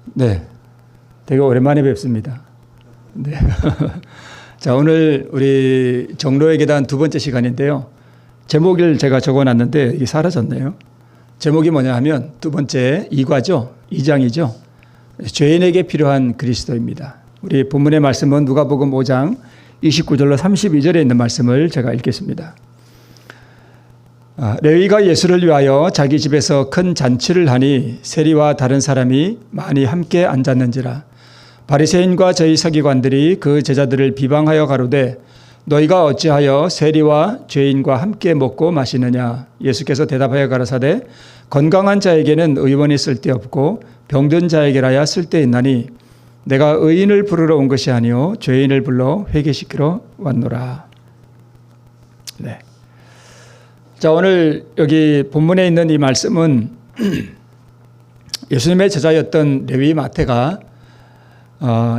네, 되게 오랜만에 뵙습니다. 네. 자, 오늘 우리 정로의 계단 두 번째 시간인데요. 제목을 제가 적어놨는데 이게 사라졌네요. 제목이 뭐냐 하면 두 번째 2과죠. 2장이죠. 죄인에게 필요한 그리스도입니다. 우리 본문의 말씀은 누가복음 5장 29절로 32절에 있는 말씀을 제가 읽겠습니다. 레위가 예수를 위하여 자기 집에서 큰 잔치를 하니 세리와 다른 사람이 많이 함께 앉았는지라. 바리새인과 저희 서기관들이 그 제자들을 비방하여 가로되 너희가 어찌하여 세리와 죄인과 함께 먹고 마시느냐. 예수께서 대답하여 가라사대 건강한 자에게는 의원이 쓸데없고 병든 자에게라야 쓸데있나니 내가 의인을 부르러 온 것이 아니요 죄인을 불러 회개시키러 왔노라. 네. 자, 오늘 여기 본문에 있는 이 말씀은 예수님의 제자였던 레위 마태가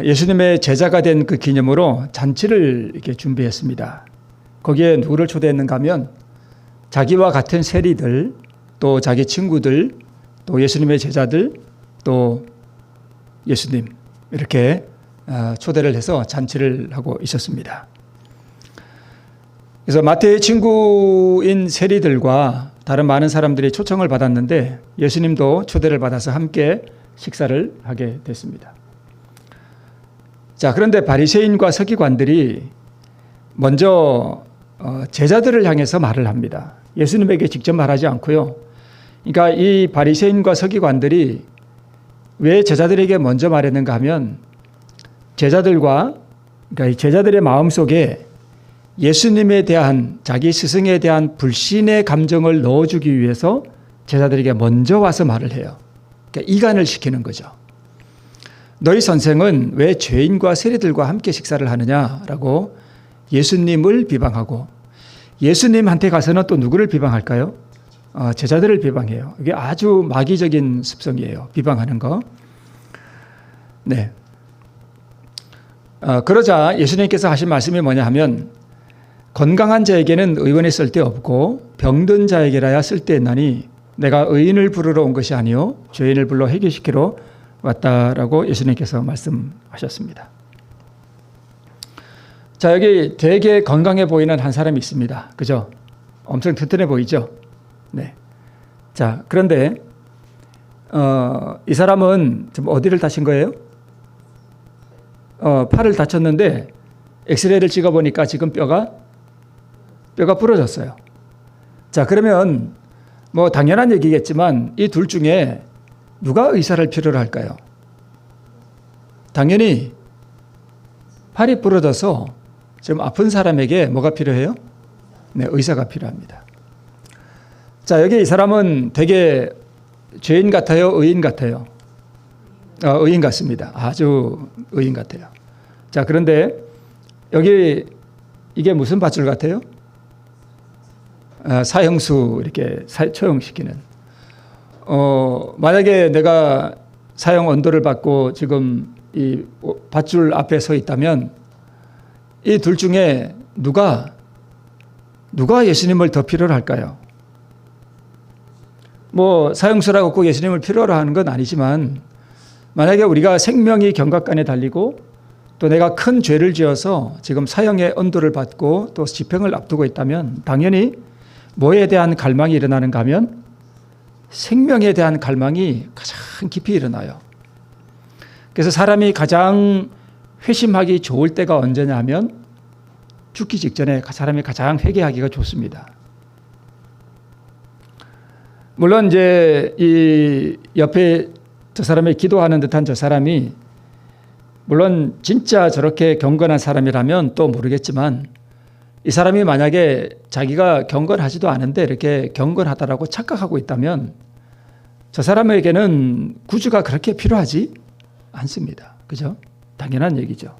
예수님의 제자가 된 그 기념으로 잔치를 이렇게 준비했습니다. 거기에 누구를 초대했는가 하면 자기와 같은 세리들, 또 자기 친구들, 또 예수님의 제자들, 또 예수님 이렇게 초대를 해서 잔치를 하고 있었습니다. 그래서 마태의 친구인 세리들과 다른 많은 사람들이 초청을 받았는데 예수님도 초대를 받아서 함께 식사를 하게 됐습니다. 자, 그런데 바리새인과 서기관들이 먼저 제자들을 향해서 말을 합니다. 예수님에게 직접 말하지 않고요. 그러니까 이 바리새인과 서기관들이 왜 제자들에게 먼저 말했는가 하면 그러니까 이 제자들의 마음속에 예수님에 대한 자기 스승에 대한 불신의 감정을 넣어주기 위해서 제자들에게 먼저 와서 말을 해요. 그러니까 이간을 시키는 거죠. 너희 선생은 왜 죄인과 세리들과 함께 식사를 하느냐라고 예수님을 비방하고 예수님한테 가서는 또 누구를 비방할까요? 제자들을 비방해요. 이게 아주 마귀적인 습성이에요. 비방하는 거. 네. 그러자 예수님께서 하신 말씀이 뭐냐 하면 건강한 자에게는 의원이 쓸데없고 병든 자에게라야 쓸데있나니 내가 의인을 부르러 온 것이 아니요 죄인을 불러 회개시키러 왔다라고 예수님께서 말씀하셨습니다. 자, 여기 되게 건강해 보이는 한 사람이 있습니다. 그죠? 엄청 튼튼해 보이죠? 네. 자, 그런데 이 사람은 지금 어디를 다친 거예요? 팔을 다쳤는데 엑스레이를 찍어보니까 지금 뼈가 부러졌어요. 자, 그러면 뭐 당연한 얘기겠지만 이 둘 중에 누가 의사를 필요로 할까요? 당연히 팔이 부러져서 지금 아픈 사람에게 뭐가 필요해요? 네, 의사가 필요합니다. 자, 여기 이 사람은 되게 죄인 같아요? 의인 같아요? 의인 같습니다. 아주 의인 같아요. 자, 그런데 여기 이게 무슨 밧줄 같아요? 사형수 이렇게 처형시키는. 만약에 내가 사형 언도를 받고 지금 이 밧줄 앞에 서 있다면 이 둘 중에 누가 예수님을 더 필요로 할까요? 뭐 사형수라고 꼭 예수님을 필요로 하는 건 아니지만 만약에 우리가 생명이 경각간에 달리고 또 내가 큰 죄를 지어서 지금 사형의 언도를 받고 또 집행을 앞두고 있다면 당연히 뭐에 대한 갈망이 일어나는가 하면 생명에 대한 갈망이 가장 깊이 일어나요. 그래서 사람이 가장 회심하기 좋을 때가 언제냐 하면 죽기 직전에 사람이 가장 회개하기가 좋습니다. 물론 이제 이 옆에 저 사람의 기도하는 듯한 저 사람이 물론 진짜 저렇게 경건한 사람이라면 또 모르겠지만 이 사람이 만약에 자기가 경건하지도 않은데 이렇게 경건하다라고 착각하고 있다면 저 사람에게는 구주가 그렇게 필요하지 않습니다. 그죠? 당연한 얘기죠.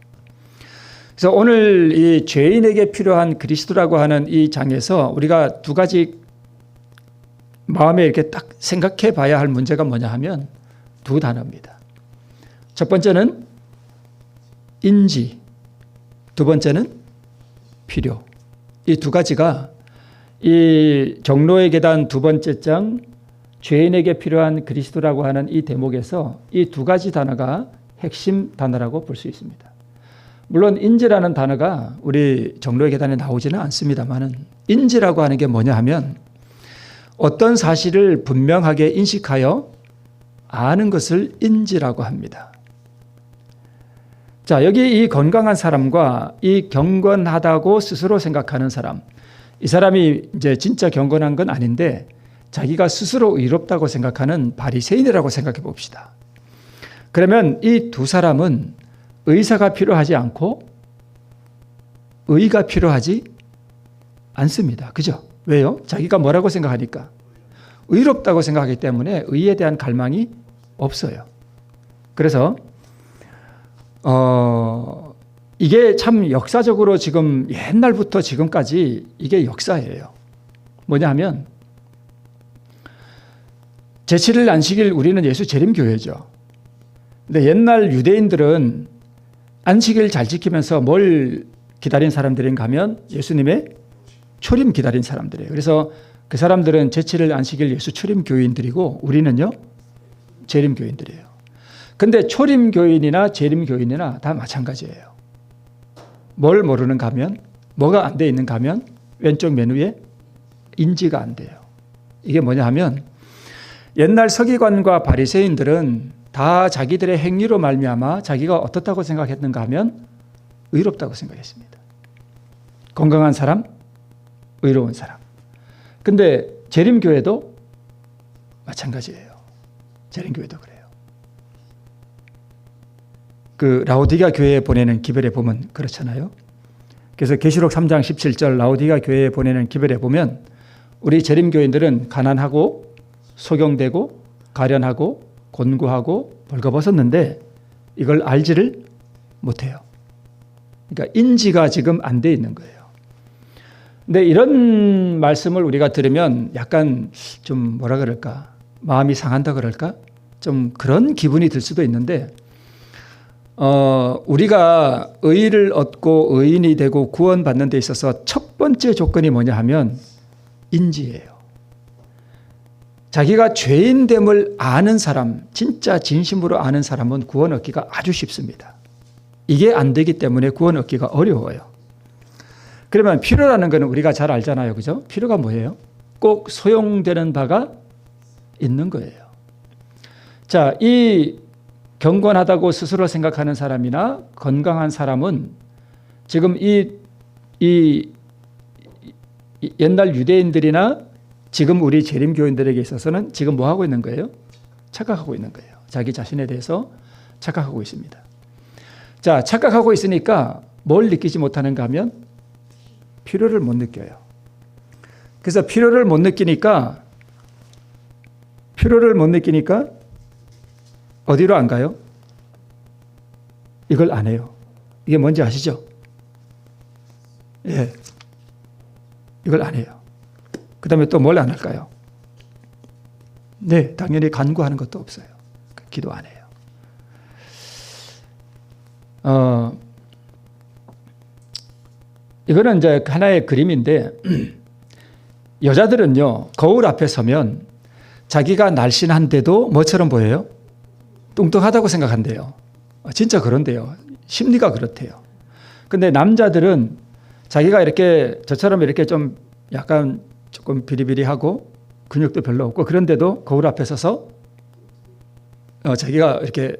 그래서 오늘 이 죄인에게 필요한 그리스도라고 하는 이 장에서 우리가 두 가지 마음에 이렇게 딱 생각해 봐야 할 문제가 뭐냐 하면 두 단어입니다. 첫 번째는 인지, 두 번째는 필요. 이 두 가지가 이 정로의 계단 두 번째 장 죄인에게 필요한 그리스도라고 하는 이 대목에서 이 두 가지 단어가 핵심 단어라고 볼 수 있습니다. 물론 인지라는 단어가 우리 정로의 계단에 나오지는 않습니다만은 인지라고 하는 게 뭐냐 하면 어떤 사실을 분명하게 인식하여 아는 것을 인지라고 합니다. 자, 여기 이 건강한 사람과 이 경건하다고 스스로 생각하는 사람, 이 사람이 이제 진짜 경건한 건 아닌데 자기가 스스로 의롭다고 생각하는 바리새인이라고 생각해 봅시다. 그러면 이 두 사람은 의사가 필요하지 않고 의가 필요하지 않습니다. 그죠? 왜요? 자기가 뭐라고 생각하니까? 의롭다고 생각하기 때문에 의에 대한 갈망이 없어요. 그래서 이게 참 역사적으로 지금 옛날부터 지금까지 이게 역사예요. 뭐냐 하면 제7일 안식일 우리는 예수 재림교회죠. 근데 옛날 유대인들은 안식일 잘 지키면서 뭘 기다린 사람들인가 하면 예수님의 초림 기다린 사람들이에요. 그래서 그 사람들은 제7일 안식일 예수 초림 교인들이고 우리는요 재림 교인들이에요. 근데 초림 교인이나 재림 교인이나 다 마찬가지예요. 뭘 모르는가 하면 뭐가 안 돼 있는가 하면 왼쪽 메뉴에 인지가 안 돼요. 이게 뭐냐 하면 옛날 서기관과 바리새인들은 다 자기들의 행위로 말미암아 자기가 어떻다고 생각했는가 하면 의롭다고 생각했습니다. 건강한 사람, 의로운 사람. 근데 재림교회도 마찬가지예요. 재림교회도 그래요. 그 라오디게아 교회에 보내는 기별에 보면 그렇잖아요. 그래서 계시록 3장 17절 라오디게아 교회에 보내는 기별에 보면 우리 재림교인들은 가난하고 소경되고 가련하고 곤고하고 벌거벗었는데 이걸 알지를 못해요. 그러니까 인지가 지금 안 돼 있는 거예요. 근데 이런 말씀을 우리가 들으면 약간 좀 뭐라 그럴까? 마음이 상한다 그럴까? 좀 그런 기분이 들 수도 있는데 우리가 의를 얻고 의인이 되고 구원받는 데 있어서 첫 번째 조건이 뭐냐 하면 인지예요. 자기가 죄인됨을 아는 사람, 진짜 진심으로 아는 사람은 구원 얻기가 아주 쉽습니다. 이게 안 되기 때문에 구원 얻기가 어려워요. 그러면 필요라는 것은 우리가 잘 알잖아요. 그죠? 필요가 뭐예요? 꼭 소용되는 바가 있는 거예요. 자, 이 경건하다고 스스로 생각하는 사람이나 건강한 사람은 지금 이 옛날 유대인들이나 지금 우리 재림교인들에게 있어서는 지금 뭐 하고 있는 거예요? 착각하고 있는 거예요. 자기 자신에 대해서 착각하고 있습니다. 자, 착각하고 있으니까 뭘 느끼지 못하는가 하면 필요를 못 느껴요. 그래서 필요를 못 느끼니까 어디로 안 가요? 이걸 안 해요. 이게 뭔지 아시죠? 예. 이걸 안 해요. 그 다음에 또 뭘 안 할까요? 네, 당연히 간구하는 것도 없어요. 기도 안 해요. 이거는 이제 하나의 그림인데 여자들은요, 거울 앞에 서면 자기가 날씬한데도 뭐처럼 보여요? 뚱뚱하다고 생각한대요. 진짜 그런데요. 심리가 그렇대요. 근데 남자들은 자기가 이렇게 저처럼 이렇게 좀 약간 조금 비리비리하고 근육도 별로 없고 그런데도 거울 앞에 서서 자기가 이렇게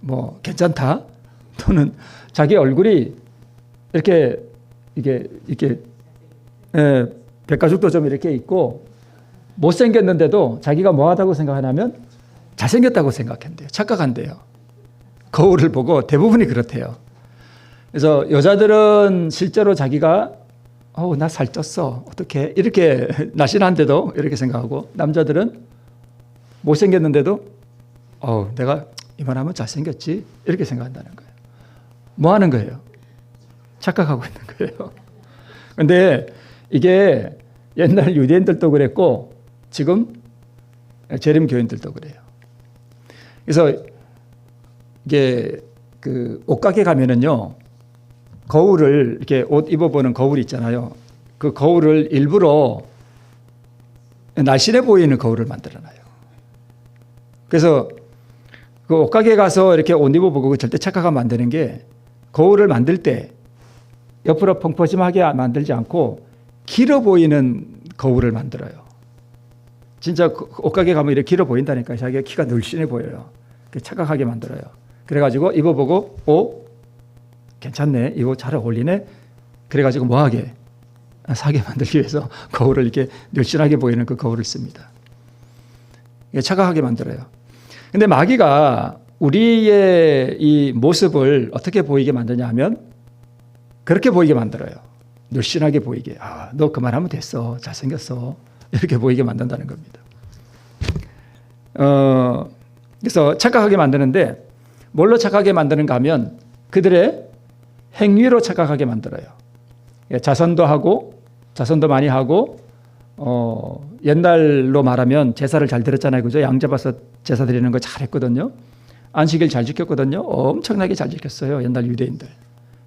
뭐 괜찮다 또는 자기 얼굴이 이렇게 백가죽도 좀 이렇게 있고 못생겼는데도 자기가 뭐하다고 생각하냐면 잘생겼다고 생각한대요. 착각한대요. 거울을 보고 대부분이 그렇대요. 그래서 여자들은 실제로 자기가 나 살쪘어. 어떻게 이렇게 날씬한데도 이렇게 생각하고 남자들은 못생겼는데도 내가 이만하면 잘생겼지 이렇게 생각한다는 거예요. 뭐 하는 거예요? 착각하고 있는 거예요. 그런데 이게 옛날 유대인들도 그랬고 지금 재림 교인들도 그래요. 그래서 이게 그 옷가게 가면은요 거울을 이렇게 옷 입어보는 거울 있잖아요. 그 거울을 일부러 날씬해 보이는 거울을 만들어놔요. 그래서 그 옷가게 가서 이렇게 옷 입어보고 절대 착각하면 안 되는 게 거울을 만들 때 옆으로 펑퍼짐하게 만들지 않고 길어 보이는 거울을 만들어요. 진짜 옷가게 가면 이렇게 길어 보인다니까. 자기가 키가 늘씬해 보여요. 착각하게 만들어요. 그래가지고 입어보고 괜찮네. 이거 잘 어울리네. 그래가지고 뭐하게? 사게 만들기 위해서 거울을 이렇게 늘씬하게 보이는 그 거울을 씁니다. 착각하게 만들어요. 근데 마귀가 우리의 이 모습을 어떻게 보이게 만드냐 하면 그렇게 보이게 만들어요. 늘씬하게 보이게. 너 그만하면 됐어. 잘생겼어. 이렇게 보이게 만든다는 겁니다. 그래서 착각하게 만드는데 뭘로 착각하게 만드는가 하면 그들의 행위로 착각하게 만들어요. 자선도 많이 하고, 옛날로 말하면 제사를 잘 드렸잖아요. 그죠? 양 잡아서 제사 드리는 거 잘했거든요. 안식일 잘 지켰거든요. 엄청나게 잘 지켰어요. 옛날 유대인들.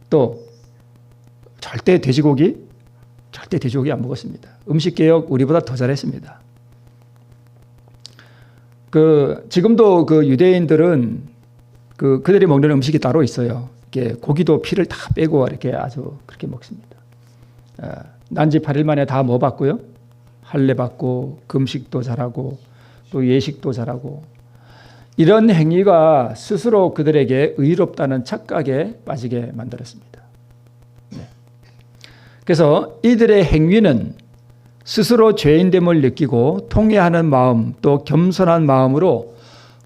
또, 절대 돼지고기 안 먹었습니다. 음식개혁 우리보다 더 잘했습니다. 지금도 그 유대인들은 그들이 먹는 음식이 따로 있어요. 이렇게 고기도 피를 다 빼고 이렇게 아주 그렇게 먹습니다. 난지 8일 만에 다 뭐 받고요? 할례 받고 금식도 잘하고 또 예식도 잘하고 이런 행위가 스스로 그들에게 의롭다는 착각에 빠지게 만들었습니다. 그래서 이들의 행위는 스스로 죄인됨을 느끼고 통회하는 마음 또 겸손한 마음으로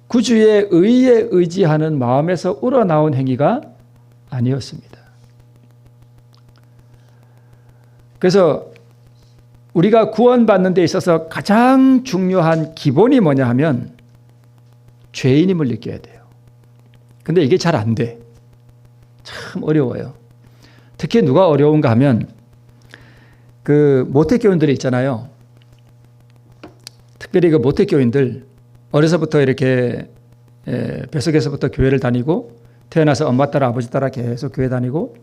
구주의 의에 의지하는 마음에서 우러나온 행위가 아니었습니다. 그래서 우리가 구원받는 데 있어서 가장 중요한 기본이 뭐냐 하면 죄인임을 느껴야 돼요. 근데 이게 잘 안 돼. 참 어려워요. 특히 누가 어려운가 하면 모태교인들이 있잖아요. 특별히 모태교인들 어려서부터 이렇게 뱃속에서부터 교회를 다니고 태어나서 엄마 따라 아버지 따라 계속 교회 다니고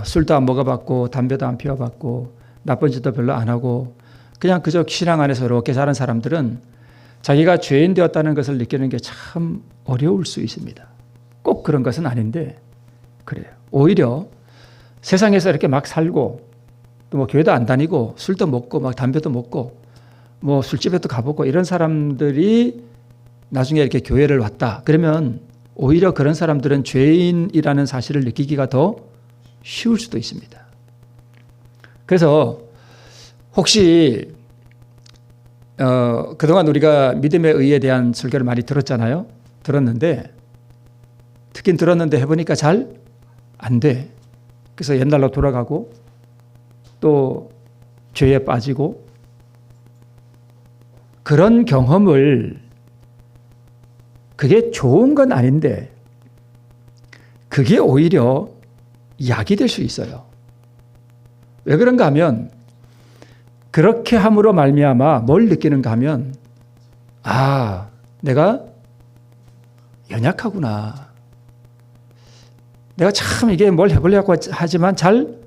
술도 안 먹어봤고 담배도 안 피워봤고 나쁜 짓도 별로 안 하고 그냥 그저 신앙 안에서 이렇게 자란 사람들은 자기가 죄인 되었다는 것을 느끼는 게 참 어려울 수 있습니다. 꼭 그런 것은 아닌데 그래요. 오히려 세상에서 이렇게 막 살고 또 교회도 안 다니고 술도 먹고 담배도 먹고 술집에도 가보고 이런 사람들이 나중에 이렇게 교회를 왔다. 그러면 오히려 그런 사람들은 죄인이라는 사실을 느끼기가 더 쉬울 수도 있습니다. 그래서 혹시 그동안 우리가 믿음의 의에 대한 설교를 많이 들었잖아요. 들었는데 듣긴 들었는데 해보니까 잘 안 돼. 그래서 옛날로 돌아가고 또 죄에 빠지고 그런 경험을 그게 좋은 건 아닌데 그게 오히려 약이 될 수 있어요. 왜 그런가 하면 그렇게 함으로 말미암아 뭘 느끼는가 하면 내가 연약하구나. 내가 참 이게 뭘 해보려고 하지만 잘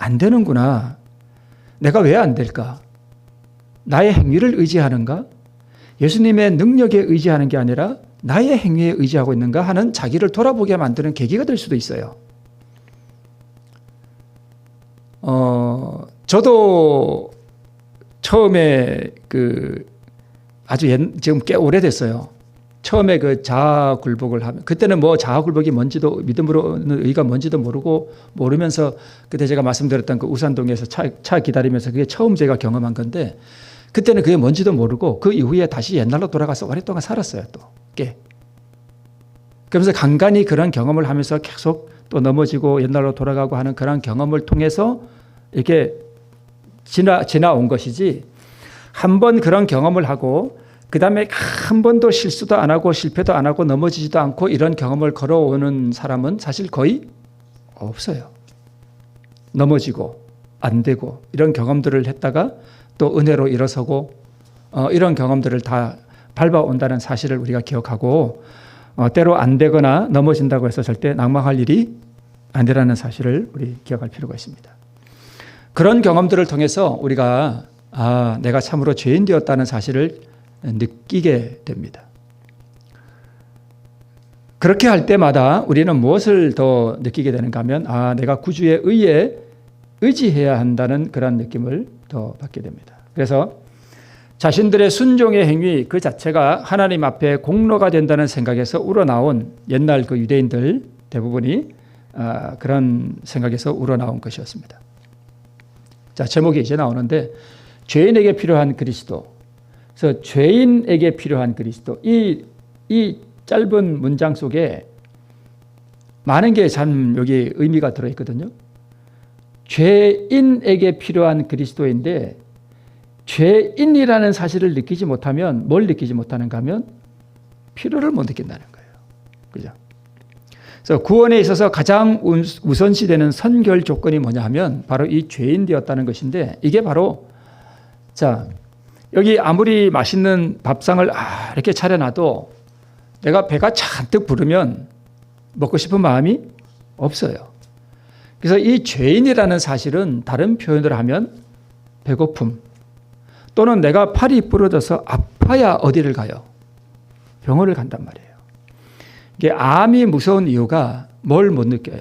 안 되는구나. 내가 왜 안 될까? 나의 행위를 의지하는가? 예수님의 능력에 의지하는 게 아니라 나의 행위에 의지하고 있는가 하는 자기를 돌아보게 만드는 계기가 될 수도 있어요. 저도 처음에 지금 꽤 오래됐어요. 처음에 자아굴복을 하면, 그때는 자아굴복이 뭔지도, 믿음으로는 의가 뭔지도 모르면서 그때 제가 말씀드렸던 우산동에서 차 기다리면서 그게 처음 제가 경험한 건데, 그때는 그게 뭔지도 모르고 그 이후에 다시 옛날로 돌아가서 오랫동안 살았어요, 또. 꽤. 그러면서 간간히 그런 경험을 하면서 계속 또 넘어지고 옛날로 돌아가고 하는 그런 경험을 통해서 이렇게 지나온 것이지, 한 번 그런 경험을 하고 그 다음에 한 번도 실수도 안 하고 실패도 안 하고 넘어지지도 않고 이런 경험을 걸어오는 사람은 사실 거의 없어요. 넘어지고 안 되고 이런 경험들을 했다가 또 은혜로 일어서고 이런 경험들을 다 밟아온다는 사실을 우리가 기억하고, 때로 안 되거나 넘어진다고 해서 절대 낙망할 일이 아니라는 사실을 우리 기억할 필요가 있습니다. 그런 경험들을 통해서 우리가 아, 내가 참으로 죄인 되었다는 사실을 느끼게 됩니다. 그렇게 할 때마다 우리는 무엇을 더 느끼게 되는가 하면, 아, 내가 구주의 의에 의지해야 한다는 그런 느낌을 더 받게 됩니다. 그래서 자신들의 순종의 행위 그 자체가 하나님 앞에 공로가 된다는 생각에서 우러나온 옛날 그 유대인들 대부분이 그런 생각에서 우러나온 것이었습니다. 자, 제목이 이제 나오는데, 죄인에게 필요한 그리스도. 그래서 죄인에게 필요한 그리스도. 이 짧은 문장 속에 많은 게 참 여기 의미가 들어있거든요. 죄인에게 필요한 그리스도인데, 죄인이라는 사실을 느끼지 못하면 뭘 느끼지 못하는가 하면 필요를 못 느낀다는 거예요. 그죠? 그래서 구원에 있어서 가장 우선시되는 선결 조건이 뭐냐 하면 바로 이 죄인 되었다는 것인데, 이게 바로, 자, 여기 아무리 맛있는 밥상을 이렇게 차려놔도 내가 배가 잔뜩 부르면 먹고 싶은 마음이 없어요. 그래서 이 죄인이라는 사실은 다른 표현으로 하면 배고픔, 또는 내가 팔이 부러져서 아파야 어디를 가요? 병원을 간단 말이에요. 이게 암이 무서운 이유가 뭘 못 느껴요?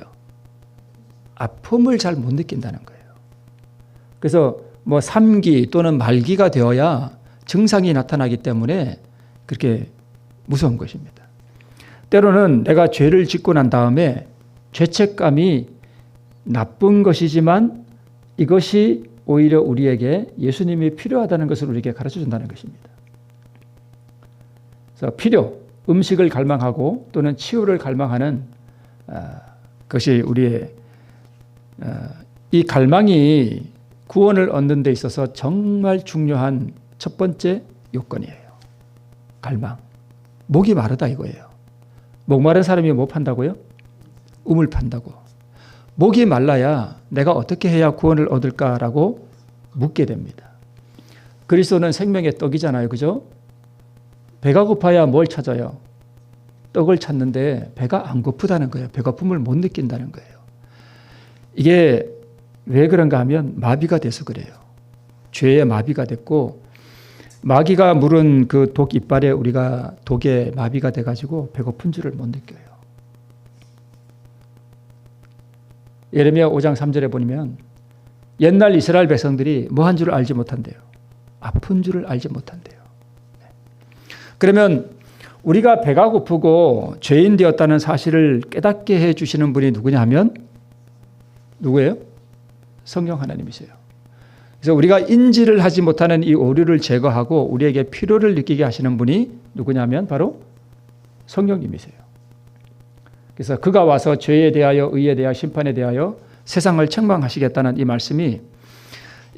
아픔을 잘 못 느낀다는 거예요. 그래서 뭐 3기 또는 말기가 되어야 증상이 나타나기 때문에 그렇게 무서운 것입니다. 때로는 내가 죄를 짓고 난 다음에 죄책감이 나쁜 것이지만 이것이 오히려 우리에게 예수님이 필요하다는 것을 우리에게 가르쳐 준다는 것입니다. 그래서 필요, 음식을 갈망하고 또는 치유를 갈망하는 것이 우리의 이 갈망이 구원을 얻는 데 있어서 정말 중요한 첫 번째 요건이에요. 갈망. 목이 마르다 이거예요. 목마른 사람이 뭐 판다고요? 우물 판다고. 목이 말라야 내가 어떻게 해야 구원을 얻을까라고 묻게 됩니다. 그리스도는 생명의 떡이잖아요. 그죠? 배가 고파야 뭘 찾아요? 떡을 찾는데 배가 안 고프다는 거예요. 배고픔을 못 느낀다는 거예요. 이게 왜 그런가 하면 마비가 돼서 그래요. 죄의 마비가 됐고, 마귀가 물은 그 독 이빨에 우리가 독에 마비가 돼가지고 배고픈 줄을 못 느껴요. 예레미야 5장 3절에 보면 옛날 이스라엘 백성들이 뭐 한 줄을 알지 못한대요. 아픈 줄을 알지 못한대요. 그러면 우리가 배가 고프고 죄인 되었다는 사실을 깨닫게 해주시는 분이 누구냐 하면 누구예요? 성령 하나님이세요. 그래서 우리가 인지를 하지 못하는 이 오류를 제거하고 우리에게 필요를 느끼게 하시는 분이 누구냐면 바로 성령님이세요. 그래서 그가 와서 죄에 대하여 의에 대하여 심판에 대하여 세상을 책망하시겠다는 이 말씀이,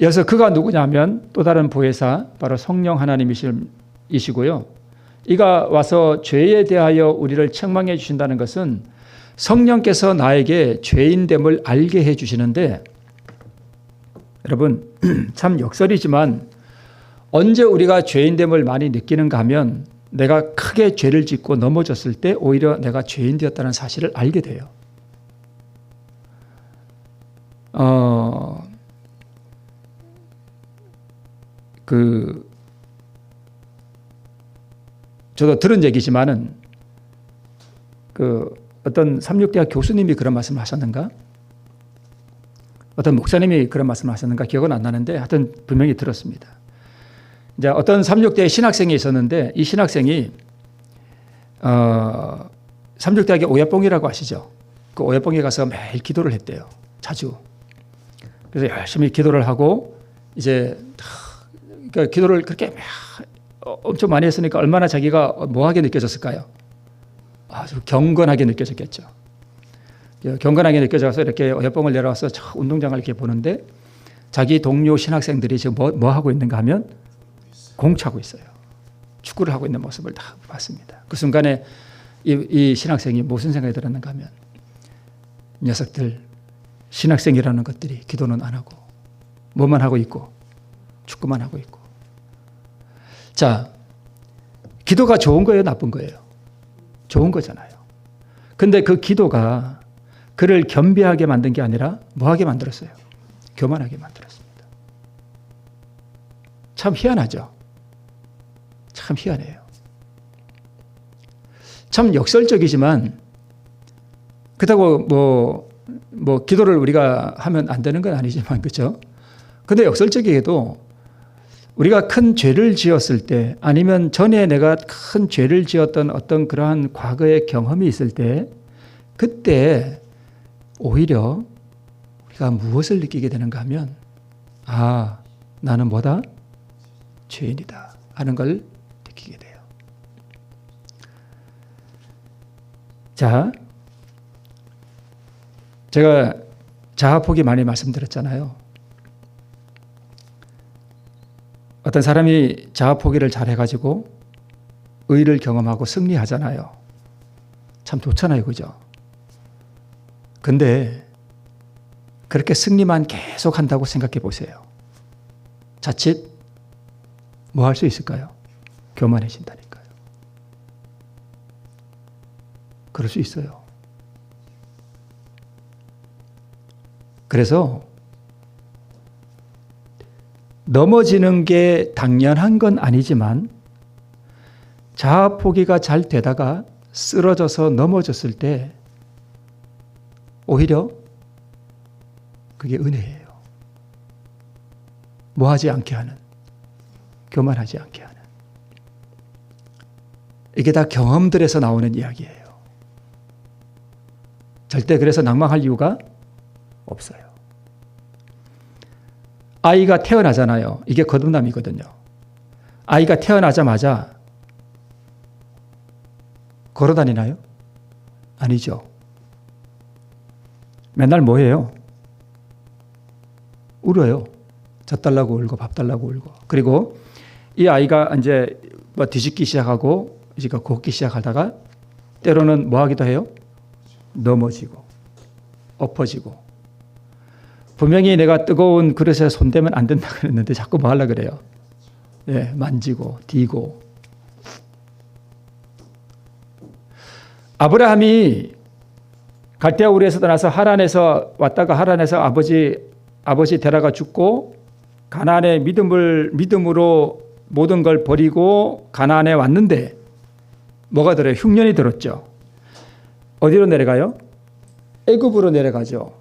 여기서 그가 누구냐면 또 다른 보혜사 바로 성령 하나님이시고요. 이가 와서 죄에 대하여 우리를 책망해 주신다는 것은 성령께서 나에게 죄인됨을 알게 해 주시는데, 여러분 참 역설이지만 언제 우리가 죄인됨을 많이 느끼는가 하면 내가 크게 죄를 짓고 넘어졌을 때 오히려 내가 죄인 되었다는 사실을 알게 돼요. 저도 들은 얘기지만은 어떤 삼육대학 교수님이 그런 말씀을 하셨는가? 어떤 목사님이 그런 말씀을 하셨는가? 기억은 안 나는데 하여튼 분명히 들었습니다. 이제 어떤 삼육대 신학생이 있었는데 이 신학생이 삼육대학의 오야뽕이라고 아시죠? 그 오야뽕에 가서 매일 기도를 했대요. 자주. 그래서 열심히 기도를 하고 이제 그러니까 기도를 그렇게 엄청 많이 했으니까 얼마나 자기가 뭐하게 느껴졌을까요? 아주 경건하게 느껴졌겠죠. 경건하게 느껴져서 이렇게 오야뽕을 내려와서 운동장을 이렇게 보는데 자기 동료 신학생들이 지금 뭐 하고 있는가 하면 공차고 있어요. 축구를 하고 있는 모습을 다 봤습니다. 그 순간에 이 신학생이 무슨 생각이 들었는가 하면, 녀석들 신학생이라는 것들이 기도는 안 하고 뭐만 하고 있고 축구만 하고 있고. 자, 기도가 좋은 거예요, 나쁜 거예요? 좋은 거잖아요. 근데 그 기도가 그를 겸비하게 만든 게 아니라 뭐하게 만들었어요? 교만하게 만들었습니다. 참 희한하죠. 참 희한해요. 참 역설적이지만 그렇다고 뭐 기도를 우리가 하면 안 되는 건 아니지만 그렇죠. 근데 역설적이게도 우리가 큰 죄를 지었을 때 아니면 전에 내가 큰 죄를 지었던 어떤 그러한 과거의 경험이 있을 때 그때 오히려 우리가 무엇을 느끼게 되는가 하면 나는 뭐다? 죄인이다 하는 걸 느끼게 돼요. 자, 제가 자아포기 많이 말씀드렸잖아요. 어떤 사람이 자아포기를 잘 해가지고 의를 경험하고 승리하잖아요. 참 좋잖아요. 그죠? 근데 그렇게 승리만 계속 한다고 생각해 보세요. 자칫 뭐 할 수 있을까요? 교만해진다니까요. 그럴 수 있어요. 그래서 넘어지는 게 당연한 건 아니지만 자아포기가 잘 되다가 쓰러져서 넘어졌을 때 오히려 그게 은혜예요. 뭐 하지 않게 하는, 교만하지 않게 하는. 이게 다 경험들에서 나오는 이야기예요. 절대 그래서 낭망할 이유가 없어요. 아이가 태어나잖아요. 이게 거듭남이거든요. 아이가 태어나자마자 걸어다니나요? 아니죠. 맨날 뭐 해요? 울어요. 젖 달라고 울고 밥 달라고 울고. 그리고 이 아이가 이제 뭐 뒤집기 시작하고 이제 걷기 시작하다가 때로는 뭐 하기도 해요? 넘어지고 엎어지고. 분명히 내가 뜨거운 그릇에 손대면 안 된다 그랬는데 자꾸 뭐 하려고 그래요? 예, 만지고 디고. 아브라함이 갈대아 우르에서 떠나서 하란에서 왔다가 하란에서 아버지 데라가 죽고 가나안의 믿음으로 모든 걸 버리고 가나안에 왔는데 뭐가 들어요? 흉년이 들었죠. 어디로 내려가요? 애굽으로 내려가죠.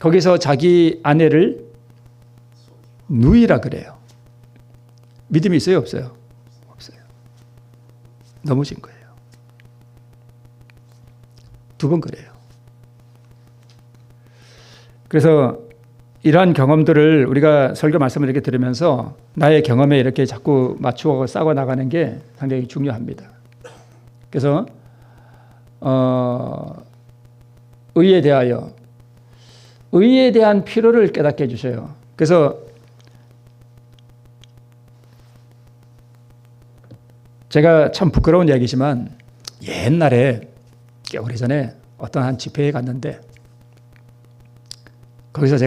거기서 자기 아내를 누이라 그래요. 믿음이 있어요? 없어요? 없어요. 넘어진 거예요. 2번 그래요. 그래서 이러한 경험들을 우리가 설교 말씀을 이렇게 들으면서 나의 경험에 이렇게 자꾸 맞추어 싸워 나가는 게 상당히 중요합니다. 그래서 의에 대한 필요를 깨닫게 해주셔요. 그래서 제가 참 부끄러운 이야기지만 옛날에 꽤 오래전에 어떤 한 집회에 갔는데 거기서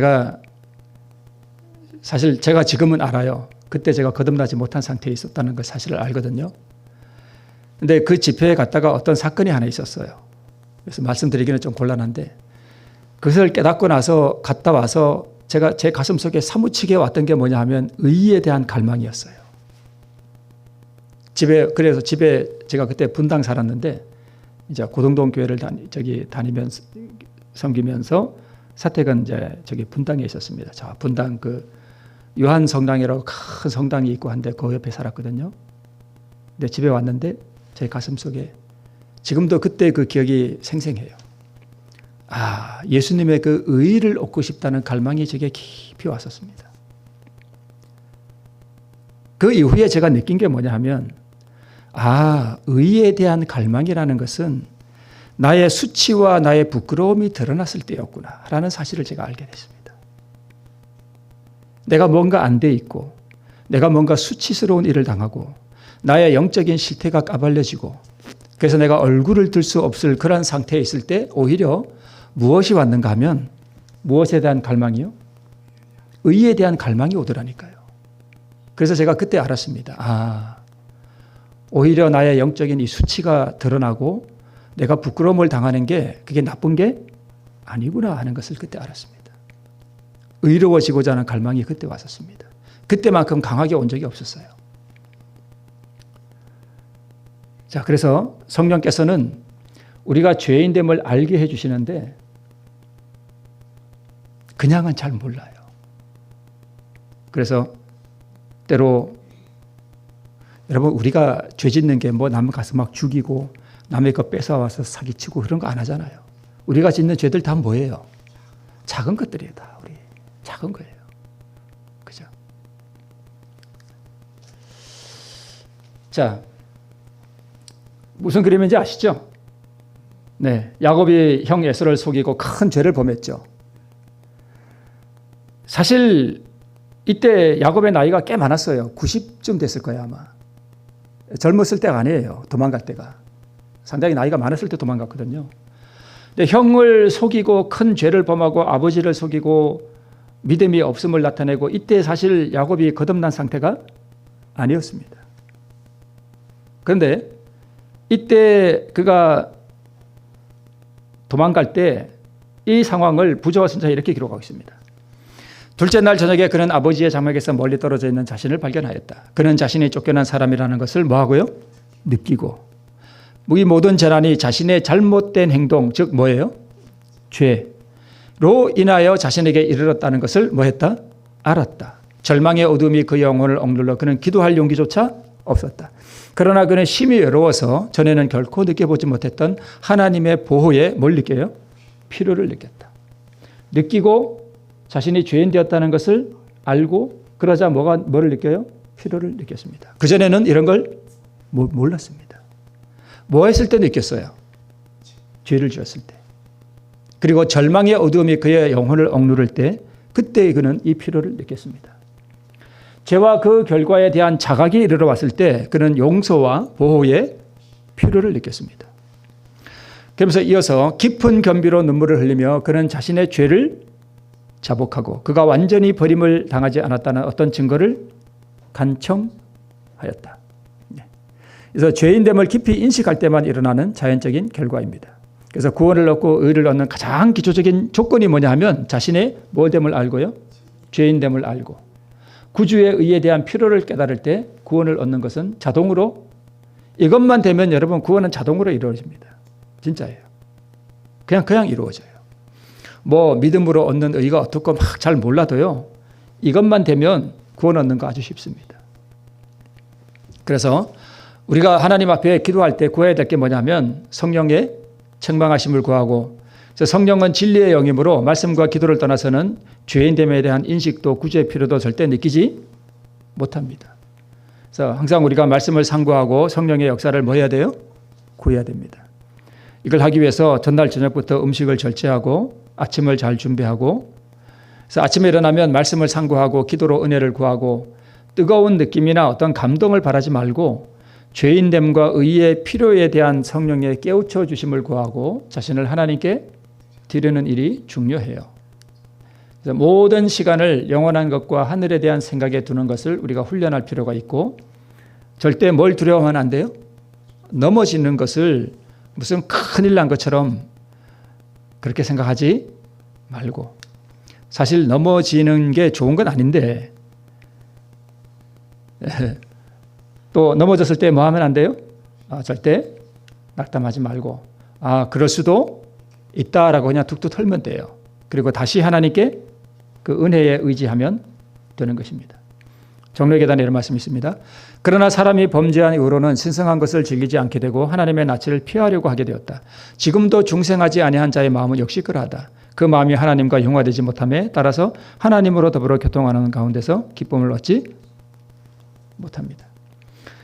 사실 제가 지금은 알아요. 그때 제가 거듭나지 못한 상태에 있었다는 걸 사실을 알거든요. 근데 그 집회에 갔다가 어떤 사건이 하나 있었어요. 그래서 말씀드리기는 좀 곤란한데 그것을 깨닫고 나서 갔다 와서 제가 제 가슴 속에 사무치게 왔던 게 뭐냐 하면 의에 대한 갈망이었어요. 그래서 집에 제가 그때 분당 살았는데 이제 고등동 교회를 다니면서 섬기면서 사택은 이제 분당에 있었습니다. 자, 분당 그 요한 성당이라고 큰 성당이 있고 한데 그 옆에 살았거든요. 근데 집에 왔는데 제 가슴 속에 지금도 그때 그 기억이 생생해요. 예수님의 그 의를 얻고 싶다는 갈망이 제게 깊이 왔었습니다. 그 이후에 제가 느낀 게 뭐냐 하면 의에 대한 갈망이라는 것은 나의 수치와 나의 부끄러움이 드러났을 때였구나 라는 사실을 제가 알게 됐습니다. 내가 뭔가 안 돼 있고 내가 뭔가 수치스러운 일을 당하고 나의 영적인 실태가 까발려지고 그래서 내가 얼굴을 들 수 없을 그런 상태에 있을 때 오히려 무엇이 왔는가 하면 무엇에 대한 갈망이요? 의에 대한 갈망이 오더라니까요. 그래서 제가 그때 알았습니다. 오히려 나의 영적인 이 수치가 드러나고 내가 부끄러움을 당하는 게 그게 나쁜 게 아니구나 하는 것을 그때 알았습니다. 의로워지고자 하는 갈망이 그때 왔었습니다. 그때만큼 강하게 온 적이 없었어요. 자, 그래서 성령께서는 우리가 죄인됨을 알게 해주시는데 그냥은 잘 몰라요. 그래서 때로 여러분, 우리가 죄 짓는 게 뭐 남 가서 막 죽이고 남의 거 뺏어와서 사기치고 그런 거 안 하잖아요. 우리가 짓는 죄들 다 뭐예요? 작은 것들이에요. 다 우리 작은 거예요. 그죠? 자, 무슨 그림인지 아시죠? 네, 야곱이 형 에서를 속이고 큰 죄를 범했죠. 사실 이때 야곱의 나이가 꽤 많았어요. 90쯤 됐을 거예요, 아마. 젊었을 때가 아니에요. 도망갈 때가. 상당히 나이가 많았을 때 도망갔거든요. 근데 형을 속이고 큰 죄를 범하고 아버지를 속이고 믿음이 없음을 나타내고 이때 사실 야곱이 거듭난 상태가 아니었습니다. 그런데 이때 그가 도망갈 때 이 상황을 부조와 선자에 이렇게 기록하고 있습니다. 둘째 날 저녁에 그는 아버지의 장막에서 멀리 떨어져 있는 자신을 발견하였다. 그는 자신이 쫓겨난 사람이라는 것을 뭐하고요? 느끼고, 이 모든 재난이 자신의 잘못된 행동, 즉 뭐예요? 죄로 인하여 자신에게 이르렀다는 것을 뭐했다? 알았다. 절망의 어둠이 그 영혼을 억눌러 그는 기도할 용기조차 없었다. 그러나 그는 심히 외로워서 전에는 결코 느껴보지 못했던 하나님의 보호에 뭘 느껴요? 필요를 느꼈다. 느끼고 자신이 죄인 되었다는 것을 알고 그러자 뭐를 느껴요? 필요를 느꼈습니다. 그전에는 이런 걸 몰랐습니다. 뭐 했을 때 느꼈어요? 죄를 지었을 때. 그리고 절망의 어두움이 그의 영혼을 억누를 때 그때 그는 이 필요를 느꼈습니다. 죄와 그 결과에 대한 자각이 이르러 왔을 때 그는 용서와 보호의 필요를 느꼈습니다. 그러면서 이어서 깊은 겸비로 눈물을 흘리며 그는 자신의 죄를 자복하고 그가 완전히 버림을 당하지 않았다는 어떤 증거를 간청하였다. 그래서 죄인됨을 깊이 인식할 때만 일어나는 자연적인 결과입니다. 그래서 구원을 얻고 의를 얻는 가장 기초적인 조건이 뭐냐 하면 자신의 뭐됨을 알고요. 죄인됨을 알고 구주의 의에 대한 필요를 깨달을 때 구원을 얻는 것은 자동으로 이것만 되면 여러분 구원은 자동으로 이루어집니다. 진짜예요. 그냥 이루어져요. 뭐 믿음으로 얻는 의가 어떻고 막 잘 몰라도요. 이것만 되면 구원 얻는 거 아주 쉽습니다. 그래서 우리가 하나님 앞에 기도할 때 구해야 될 게 뭐냐면 성령의 책망하심을 구하고 성령은 진리의 영이므로 말씀과 기도를 떠나서는 죄인됨에 대한 인식도 구주의 필요도 절대 느끼지 못합니다. 그래서 항상 우리가 말씀을 상고하고 성령의 역사를 뭐 해야 돼요? 구해야 됩니다. 이걸 하기 위해서 전날 저녁부터 음식을 절제하고 아침을 잘 준비하고 그래서 아침에 일어나면 말씀을 상고하고 기도로 은혜를 구하고 뜨거운 느낌이나 어떤 감동을 바라지 말고 죄인됨과 의의 필요에 대한 성령의 깨우쳐 주심을 구하고 자신을 하나님께 드리는 일이 중요해요. 그래서 모든 시간을 영원한 것과 하늘에 대한 생각에 두는 것을 우리가 훈련할 필요가 있고 절대 뭘 두려워하면 안 돼요? 넘어지는 것을 무슨 큰일 난 것처럼 그렇게 생각하지 말고 사실 넘어지는 게 좋은 건 아닌데 또 넘어졌을 때 뭐 하면 안 돼요? 절대 낙담하지 말고 그럴 수도 있다라고 그냥 툭툭 털면 돼요. 그리고 다시 하나님께 그 은혜에 의지하면 되는 것입니다. 정로의 계단에 이런 말씀이 있습니다. 그러나 사람이 범죄한 이후로는 신성한 것을 즐기지 않게 되고 하나님의 낯을 피하려고 하게 되었다. 지금도 중생하지 아니한 자의 마음은 역시 그러하다. 그 마음이 하나님과 융화되지 못함에 따라서 하나님으로 더불어 교통하는 가운데서 기쁨을 얻지 못합니다.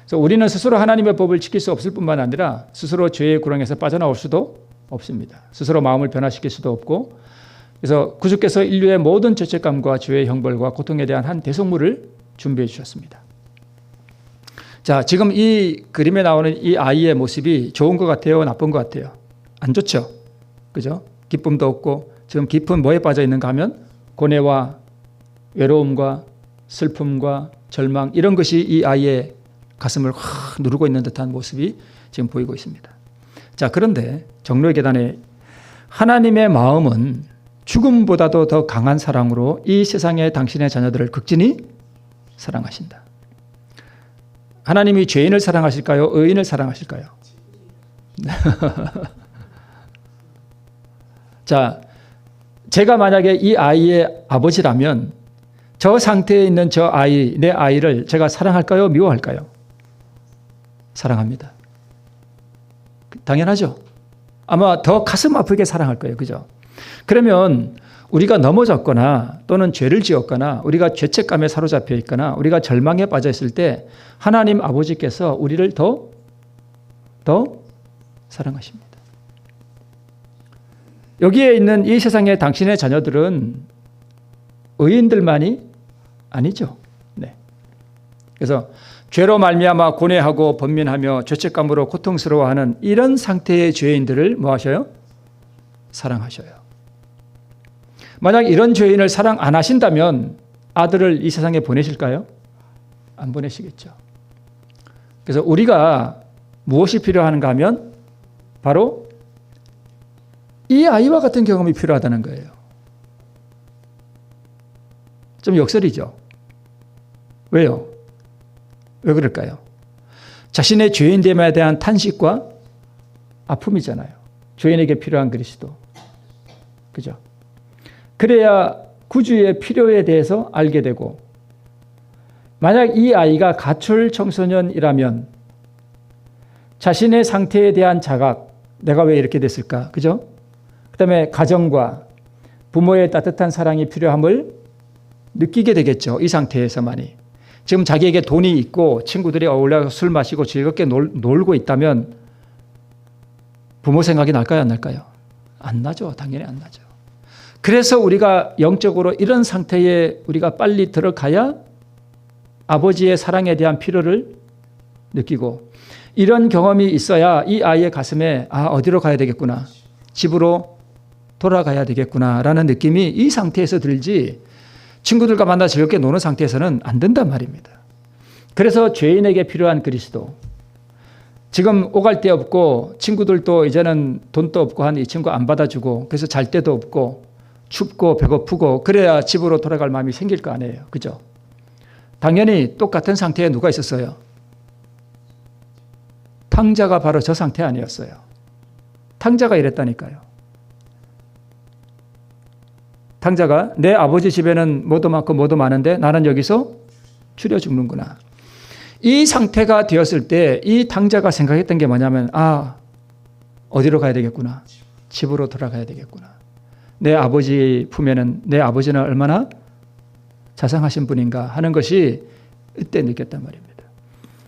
그래서 우리는 스스로 하나님의 법을 지킬 수 없을 뿐만 아니라 스스로 죄의 구렁에서 빠져나올 수도 없습니다. 스스로 마음을 변화시킬 수도 없고 그래서 구주께서 인류의 모든 죄책감과 죄의 형벌과 고통에 대한 한 대속물을 준비해 주셨습니다. 자, 지금 이 그림에 나오는 이 아이의 모습이 좋은 것 같아요? 나쁜 것 같아요? 안 좋죠? 그죠? 기쁨도 없고 지금 깊은 뭐에 빠져 있는가 하면 고뇌와 외로움과 슬픔과 절망 이런 것이 이 아이의 가슴을 확 누르고 있는 듯한 모습이 지금 보이고 있습니다. 자, 그런데 정로의 계단에 하나님의 마음은 죽음보다도 더 강한 사랑으로 이 세상에 당신의 자녀들을 극진히 사랑하신다. 하나님이 죄인을 사랑하실까요? 의인을 사랑하실까요? 자, 제가 만약에 이 아이의 아버지라면 저 상태에 있는 저 아이, 내 아이를 제가 사랑할까요? 미워할까요? 사랑합니다. 당연하죠. 아마 더 가슴 아프게 사랑할 거예요. 그죠? 그러면 우리가 넘어졌거나 또는 죄를 지었거나 우리가 죄책감에 사로잡혀 있거나 우리가 절망에 빠져 있을 때 하나님 아버지께서 우리를 더 사랑하십니다. 여기에 있는 이 세상의 당신의 자녀들은 의인들만이 아니죠. 네. 그래서 죄로 말미암아 고뇌하고 번민하며 죄책감으로 고통스러워하는 이런 상태의 죄인들을 뭐 하셔요? 사랑하셔요. 만약 이런 죄인을 사랑 안 하신다면 아들을 이 세상에 보내실까요? 안 보내시겠죠. 그래서 우리가 무엇이 필요한가 하면 바로 이 아이와 같은 경험이 필요하다는 거예요. 좀 역설이죠. 왜요? 왜 그럴까요? 자신의 죄인됨에 대한 탄식과 아픔이잖아요. 죄인에게 필요한 그리스도. 그죠? 그래야 구주의 필요에 대해서 알게 되고, 만약 이 아이가 가출 청소년이라면 자신의 상태에 대한 자각, 내가 왜 이렇게 됐을까? 그죠? 그 다음에 가정과 부모의 따뜻한 사랑이 필요함을 느끼게 되겠죠. 이 상태에서만이. 지금 자기에게 돈이 있고 친구들이 어울려 술 마시고 즐겁게 놀고 있다면 부모 생각이 날까요? 안 날까요? 안 나죠. 당연히 안 나죠. 그래서 우리가 영적으로 이런 상태에 우리가 빨리 들어가야 아버지의 사랑에 대한 필요를 느끼고, 이런 경험이 있어야 이 아이의 가슴에 어디로 가야 되겠구나, 집으로 돌아가야 되겠구나 라는 느낌이 이 상태에서 들지, 친구들과 만나 즐겁게 노는 상태에서는 안 된단 말입니다. 그래서 죄인에게 필요한 그리스도, 지금 오갈 데 없고 친구들도 이제는 돈도 없고 한 이 친구 안 받아주고 그래서 잘 데도 없고 춥고 배고프고 그래야 집으로 돌아갈 마음이 생길 거 아니에요. 그죠? 당연히 똑같은 상태에 누가 있었어요? 탕자가 바로 저 상태 아니었어요. 탕자가 이랬다니까요. 탕자가 내 아버지 집에는 뭐도 많고 뭐도 많은데 나는 여기서 추려 죽는구나. 이 상태가 되었을 때 이 탕자가 생각했던 게 뭐냐면 어디로 가야 되겠구나. 집으로 돌아가야 되겠구나. 내 아버지 품에는 내 아버지는 얼마나 자상하신 분인가 하는 것이 이때 느꼈단 말입니다.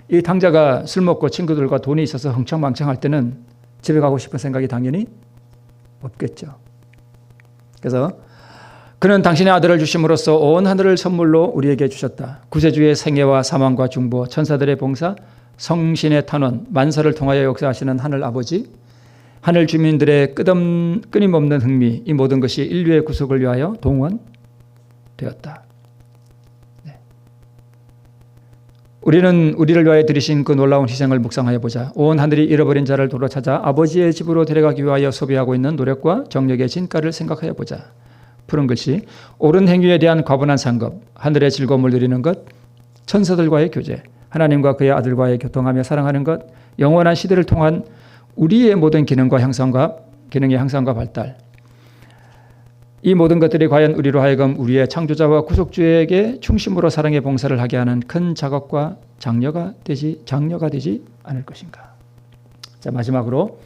이 탕자가 술 먹고 친구들과 돈이 있어서 흥청망청할 때는 집에 가고 싶은 생각이 당연히 없겠죠. 그래서 그는 당신의 아들을 주심으로써 온 하늘을 선물로 우리에게 주셨다. 구세주의 생애와 사망과 중보, 천사들의 봉사, 성신의 탄원, 만사를 통하여 역사하시는 하늘 아버지, 하늘 주민들의 끊임없는 흥미, 이 모든 것이 인류의 구속을 위하여 동원되었다. 네. 우리는 우리를 위하여 드리신 그 놀라운 희생을 묵상하여 보자. 온 하늘이 잃어버린 자를 도로 찾아 아버지의 집으로 데려가기 위하여 소비하고 있는 노력과 정력의 진가를 생각하여 보자. 푸른 글씨, 옳은 행위에 대한 과분한 상급, 하늘의 즐거움을 누리는 것, 천사들과의 교제, 하나님과 그의 아들과의 교통하며 사랑하는 것, 영원한 시대를 통한 우리의 모든 기능의 향상과 발달. 이 모든 것들이 과연 우리로 하여금 우리의 창조자와 구속주에게 충심으로 사랑의 봉사를 하게 하는 큰 작업과 장려가 되지 않을 것인가. 자, 마지막으로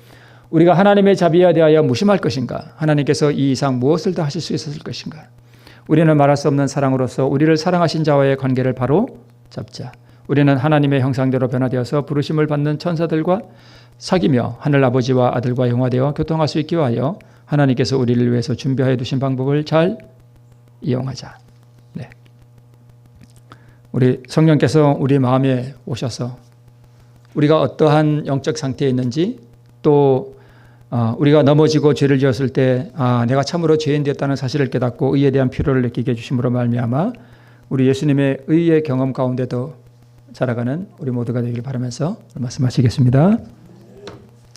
우리가 하나님의 자비에 대하여 무심할 것인가? 하나님께서 이 이상 무엇을 더 하실 수 있었을 것인가? 우리는 말할 수 없는 사랑으로서 우리를 사랑하신 자와의 관계를 바로 잡자. 우리는 하나님의 형상대로 변화되어서 부르심을 받는 천사들과 사귀며 하늘 아버지와 아들과 영화되어 교통할 수 있기 위하여 하나님께서 우리를 위해서 준비하여 두신 방법을 잘 이용하자. 네. 우리 성령께서 우리 마음에 오셔서 우리가 어떠한 영적 상태에 있는지, 또 우리가 넘어지고 죄를 지었을 때 내가 참으로 죄인 되었다는 사실을 깨닫고 의에 대한 필요를 느끼게 해주심으로 말미암아 우리 예수님의 의의 경험 가운데도 자라가는 우리 모두가 되길 바라면서 말씀하시겠습니다.